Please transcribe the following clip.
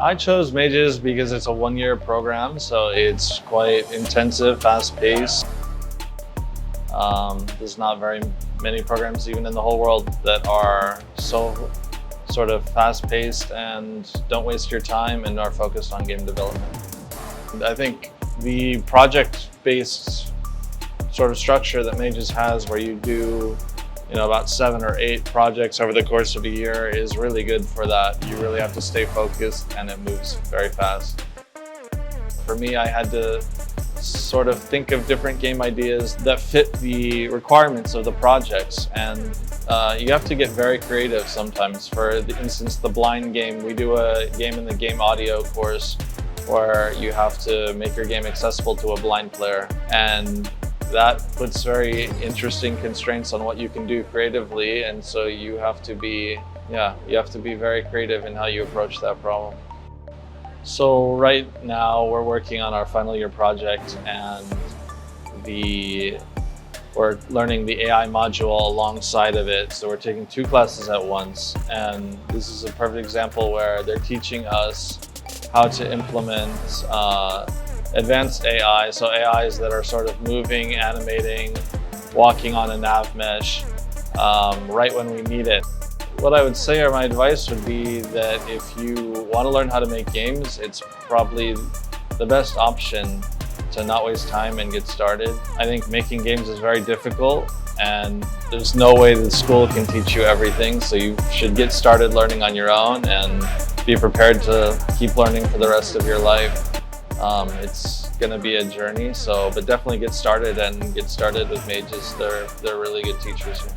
I chose Mages because it's a one-year program, so it's quite intensive, fast-paced. There's not very many programs even in the whole world that are so sort of fast-paced and don't waste your time and are focused on game development. I think the project-based sort of structure that Mages has, where you do about 7 or 8 projects over the course of a year, is really good for that. You really have to stay focused and it moves very fast. For me, I had to sort of think of different game ideas that fit the requirements of the projects, and you have to get very creative sometimes. For instance, the blind game, we do a game in the game audio course where you have to make your game accessible to a blind player, and that puts very interesting constraints on what you can do creatively, and so you have to be very creative in how you approach that problem. So right now we're working on our final year project, and we're learning the AI module alongside of it. So we're taking 2 classes at once, and this is a perfect example where they're teaching us how to implement advanced AI, so AIs that are sort of moving, animating, walking on a nav mesh right when we need it. What I would say, or my advice would be, that if you want to learn how to make games, it's probably the best option to not waste time and get started. I think making games is very difficult, and there's no way that school can teach you everything, so you should get started learning on your own and be prepared to keep learning for the rest of your life. It's going to be a journey, but definitely get started with Mages. They're really good teachers here.